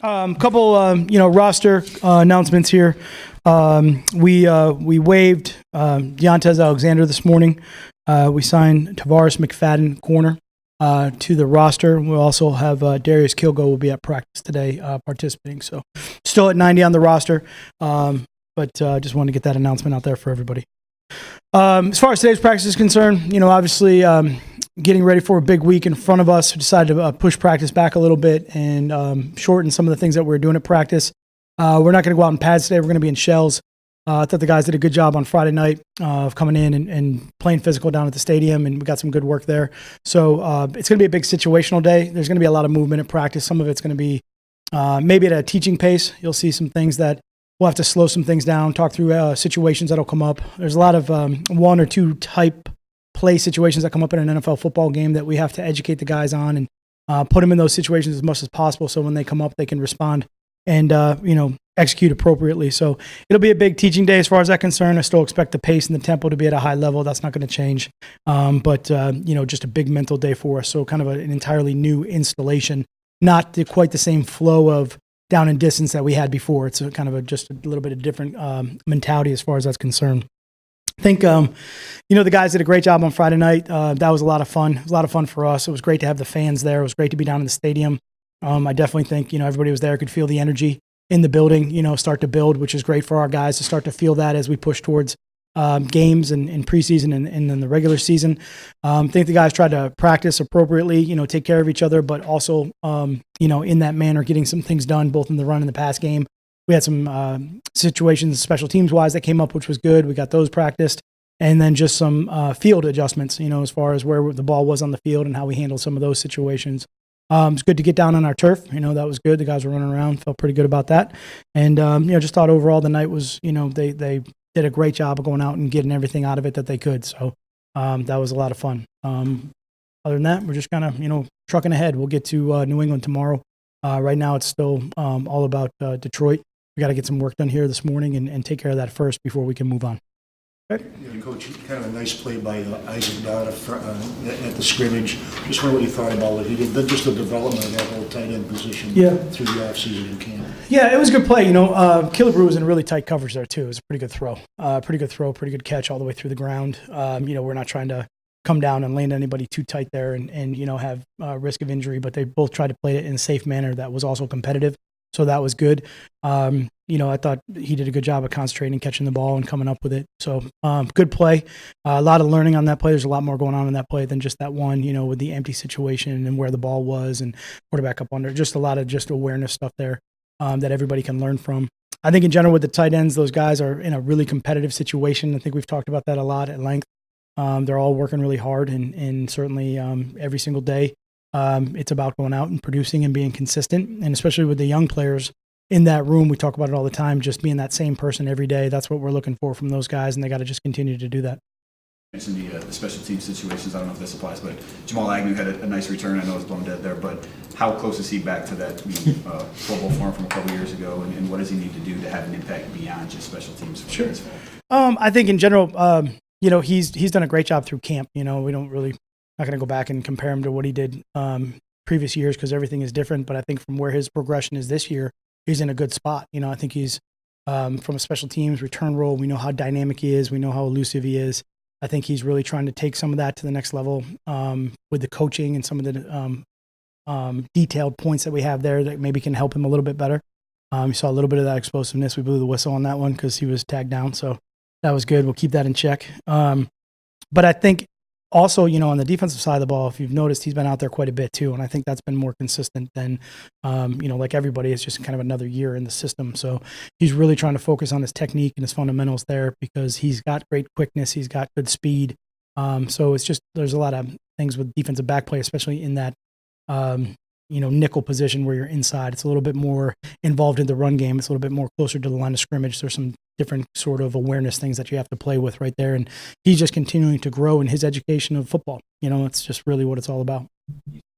Couple, roster announcements here. We waived Deontez Alexander this morning. We signed Tavares McFadden corner to the roster. We'll also have Darius Kilgo will be at practice today participating. So still at 90 on the roster, but just wanted to get that announcement out there for everybody. As far as today's practice is concerned, obviously getting ready for a big week in front of us, we decided to push practice back a little bit and shorten some of the things that we're doing at practice. We're not going to go out in pads today. We're going to be in shells. I thought the guys did a good job on Friday night of coming in and playing physical down at the stadium, and we got some good work there. So it's going to be a big situational day. There's going to be a lot of movement at practice. Some of it's going to be maybe at a teaching pace. You'll see some things that we'll have to slow some things down, talk through situations that'll come up. There's a lot of one or two type play situations that come up in an NFL football game that we have to educate the guys on and put them in those situations as much as possible so when they come up, they can respond and, execute appropriately. So it'll be a big teaching day as far as that concerned. I still expect the pace and the tempo to be at a high level. That's not going to change. But just a big mental day for us. So kind of an entirely new installation, not quite the same flow of down and distance that we had before. It's kind of just a little bit of different mentality as far as that's concerned. I think, the guys did a great job on Friday night. That was a lot of fun. It was a lot of fun for us. It was great to have the fans there. It was great to be down in the stadium. I definitely think, everybody was there, could feel the energy in the building, start to build, which is great for our guys to start to feel that as we push towards games and in preseason and in the regular season. I think the guys tried to practice appropriately, take care of each other, but also, in that manner, getting some things done, both in the run and the pass game. We had some situations, special teams wise, that came up, which was good. We got those practiced. And then just some field adjustments, as far as where the ball was on the field and how we handled some of those situations. It's good to get down on our turf. That was good. The guys were running around, felt pretty good about that. And, just thought overall the night was, they did a great job of going out and getting everything out of it that they could. So that was a lot of fun. Other than that, we're just kind of, trucking ahead. We'll get to New England tomorrow. Right now it's still all about Detroit. We got to get some work done here this morning and take care of that first before we can move on. Okay. Yeah, Coach, kind of a nice play by Isaac Nauta at the scrimmage. Just wonder what you thought about what he did, just the development of that whole tight end position through the offseason in camp. Yeah, it was a good play. Killebrew was in really tight coverage there too. It was a pretty good throw, pretty good catch all the way through the ground. We're not trying to come down and land anybody too tight there and have risk of injury, but they both tried to play it in a safe manner that was also competitive. So that was good. I thought he did a good job of concentrating, catching the ball, and coming up with it. So good play. A lot of learning on that play. There's a lot more going on in that play than just that one, with the empty situation and where the ball was and quarterback up under. Just a lot of just awareness stuff there that everybody can learn from. I think in general with the tight ends, those guys are in a really competitive situation. I think we've talked about that a lot at length. They're all working really hard and certainly every single day. It's about going out and producing and being consistent, and especially with the young players in that room, we talk about it all the time, just being that same person every day. That's what we're looking for from those guys, and they got to just continue to do that. You mentioned the special team situations. I don't know if this applies, but Jamal Agnew had a nice return. I know it's blown dead there, but how close is he back to that Pro Bowl form from a couple years ago, and what does he need to do to have an impact beyond just special teams? Sure. I think in general, he's done a great job through camp. We don't really not going to go back and compare him to what he did previous years because everything is different. But I think from where his progression is this year, he's in a good spot. I think he's from a special teams return role. We know how dynamic he is. We know how elusive he is. I think he's really trying to take some of that to the next level with the coaching and some of the detailed points that we have there that maybe can help him a little bit better. You saw a little bit of that explosiveness. We blew the whistle on that one because he was tagged down. So that was good. We'll keep that in check. But I think also, on the defensive side of the ball, if you've noticed, he's been out there quite a bit too. And I think that's been more consistent than, like everybody, it's just kind of another year in the system. So he's really trying to focus on his technique and his fundamentals there because he's got great quickness. He's got good speed. So it's just, there's a lot of things with defensive back play, especially in that, nickel position where you're inside. It's a little bit more involved in the run game. It's a little bit more closer to the line of scrimmage. There's some different sort of awareness things that you have to play with right there. And he's just continuing to grow in his education of football. It's just really what it's all about.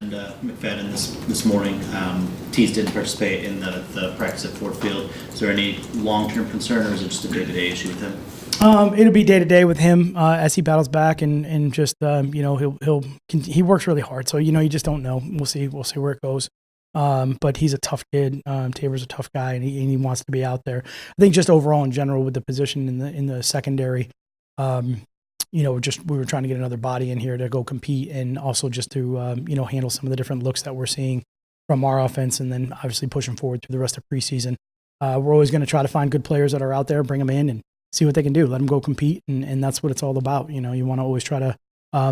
And McFadden this morning, Tees didn't participate in the practice at Ford Field. Is there any long-term concern, or is it just a day-to-day issue with him? It'll be day-to-day with him as he battles back and just, he works really hard. So, you just don't know. We'll see where it goes. But he's a tough kid. Tabor's a tough guy, and he wants to be out there. I think just overall in general with the position in the secondary, just we were trying to get another body in here to go compete, and also just to handle some of the different looks that we're seeing from our offense, and then obviously pushing forward through the rest of preseason. We're always going to try to find good players that are out there, bring them in, and see what they can do. Let them go compete, and that's what it's all about. You want to always try to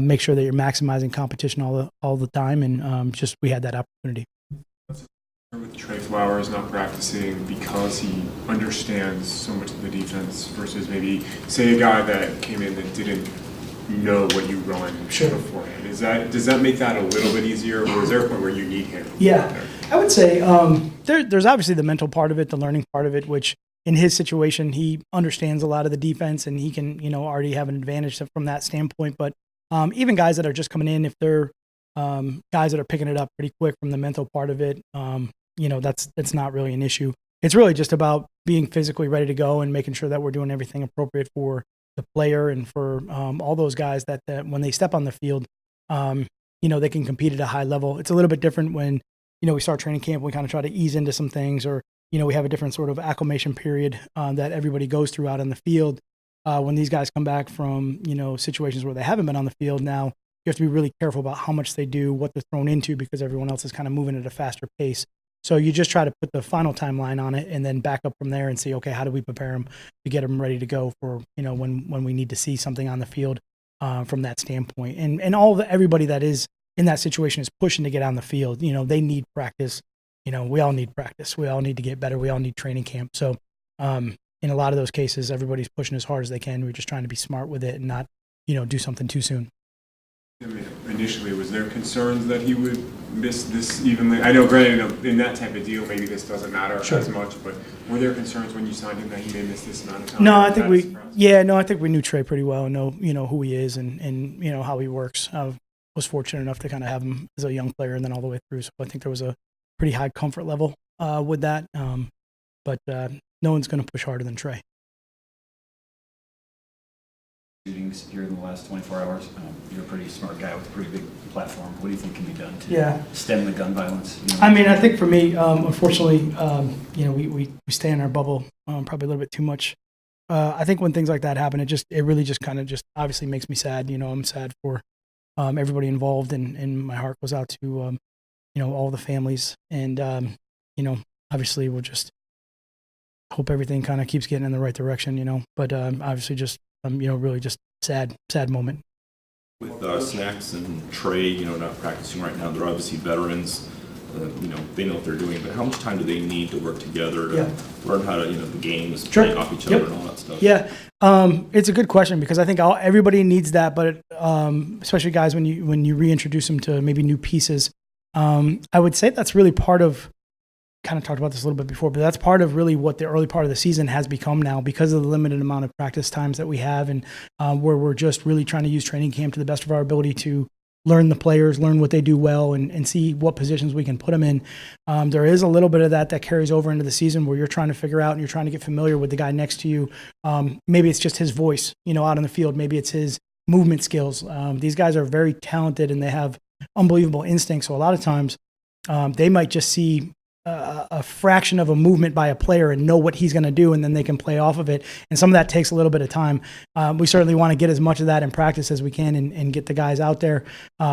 make sure that you're maximizing competition all the time, and just we had that opportunity. With Trey Flowers not practicing because he understands so much of the defense versus maybe, say, a guy that came in that didn't know what you run beforehand. Does that make that a little bit easier, or is there a point where you need him? Yeah, I would say there's obviously the mental part of it, the learning part of it, which in his situation, he understands a lot of the defense, and he can, already have an advantage from that standpoint. But even guys that are just coming in, if they're guys that are picking it up pretty quick from the mental part of it, that's not really an issue. It's really just about being physically ready to go and making sure that we're doing everything appropriate for the player and for all those guys that when they step on the field, they can compete at a high level. It's a little bit different when, we start training camp, we kind of try to ease into some things, or, we have a different sort of acclimation period that everybody goes through out on the field. When these guys come back from, situations where they haven't been on the field now, you have to be really careful about how much they do, what they're thrown into, because everyone else is kind of moving at a faster pace. So you just try to put the final timeline on it and then back up from there and see, okay, how do we prepare them to get them ready to go for, when we need to see something on the field from that standpoint. And everybody that is in that situation is pushing to get on the field. They need practice. We all need practice. We all need to get better. We all need training camp. So in a lot of those cases, everybody's pushing as hard as they can. We're just trying to be smart with it and not, do something too soon. I mean, initially, was there concerns that he would miss this evenly? I know, granted, in that type of deal, maybe this doesn't matter as much, but were there concerns when you signed him that he may miss this amount of time? No, I think I think we knew Trey pretty well and know who he is and how he works. I was fortunate enough to kind of have him as a young player and then all the way through. So I think there was a pretty high comfort level with that. But no one's going to push harder than Trey. Shootings here in the last 24 hours. You're a pretty smart guy with a pretty big platform. What do you think can be done to stem the gun violence? I think for me, unfortunately, we stay in our bubble probably a little bit too much. I think when things like that happen, it really just kind of obviously makes me sad. I'm sad for everybody involved, and my heart goes out to all the families. And obviously we'll just hope everything kind of keeps getting in the right direction. But obviously just. Really just sad moment. With Snacks and Trey, not practicing right now, they're obviously veterans. They know what they're doing, but how much time do they need to work together to learn how to, the games, play off each other and all that stuff? Yeah, it's a good question because I think everybody needs that, but especially guys when you reintroduce them to maybe new pieces, I would say that's really part of. Kind of talked about this a little bit before, but that's part of really what the early part of the season has become now because of the limited amount of practice times that we have and where we're just really trying to use training camp to the best of our ability to learn the players, learn what they do well, and see what positions we can put them in. There is a little bit of that carries over into the season where you're trying to figure out and you're trying to get familiar with the guy next to you. Maybe it's just his voice, out on the field. Maybe it's his movement skills. These guys are very talented and they have unbelievable instincts. So a lot of times they might just see a fraction of a movement by a player and know what he's going to do, and then they can play off of it. And some of that takes a little bit of time. We certainly want to get as much of that in practice as we can and get the guys out there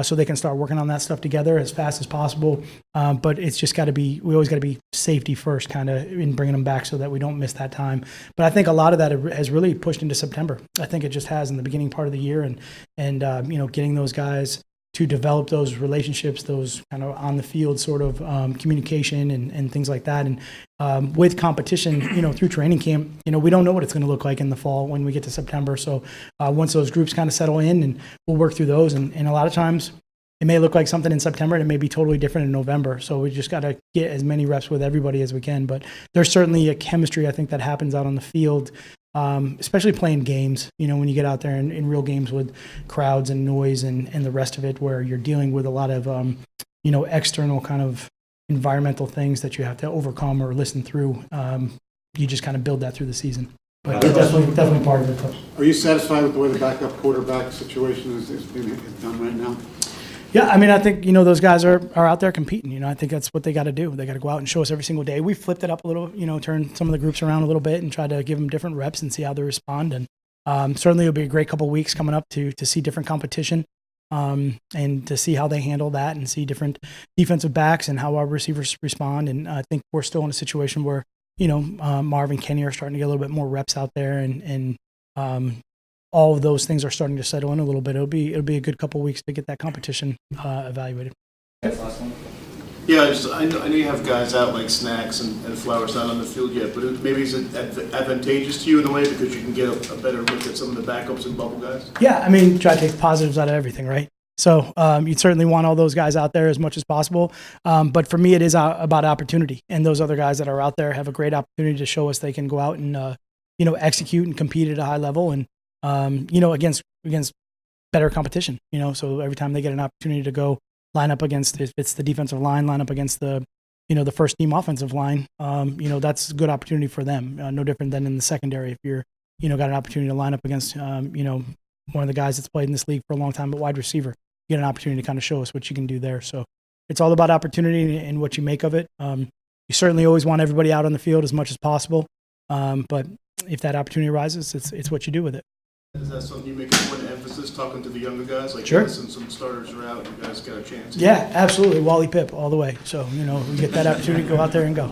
so they can start working on that stuff together as fast as possible. But it's just got to be, we always got to be safety first kind of in bringing them back so that we don't miss that time. But I think a lot of that has really pushed into September. I think it just has in the beginning part of the year and getting those guys to develop those relationships, those kind of on the field sort of communication and things like that. And with competition, through training camp, we don't know what it's going to look like in the fall when we get to September. So once those groups kind of settle in and we'll work through those. And a lot of times it may look like something in September and it may be totally different in November. So we just got to get as many reps with everybody as we can. But there's certainly a chemistry, I think, that happens out on the field. Especially playing games, when you get out there in real games with crowds and noise and the rest of it, where you're dealing with a lot of, external kind of environmental things that you have to overcome or listen through. You just kind of build that through the season. But definitely part of it. Are you satisfied with the way the backup quarterback situation is being done right now? Yeah, I mean, I think, those guys are out there competing. I think that's what they got to do. They got to go out and show us every single day. We flipped it up a little, turn some of the groups around a little bit and try to give them different reps and see how they respond. And certainly it'll be a great couple of weeks coming up to see different competition and to see how they handle that and see different defensive backs and how our receivers respond. And I think we're still in a situation where, Marv and Kenny are starting to get a little bit more reps out there and all of those things are starting to settle in a little bit. It'll be a good couple of weeks to get that competition evaluated. Yeah, I know you have guys out like Snacks and Flowers not on the field yet, but maybe is it advantageous to you in a way because you can get a better look at some of the backups and bubble guys? Yeah, I mean, try to take positives out of everything, right? So you'd certainly want all those guys out there as much as possible. But for me, it is about opportunity. And those other guys that are out there have a great opportunity to show us they can go out and, execute and compete at a high level and, against better competition, so every time they get an opportunity to go line up against, if it's the defensive line, line up against the first team offensive line, that's a good opportunity for them. No different than in the secondary. If you're, got an opportunity to line up against, one of the guys that's played in this league for a long time, but wide receiver, you get an opportunity to kind of show us what you can do there. So it's all about opportunity and what you make of it. You certainly always want everybody out on the field as much as possible. But if that opportunity arises, it's what you do with it. Is that something you make a point of emphasis, talking to the younger guys? Like, sure. Listen, some starters are out, you guys got a chance. Yeah, absolutely. Wally Pip all the way. So, we get that opportunity to go out there and go.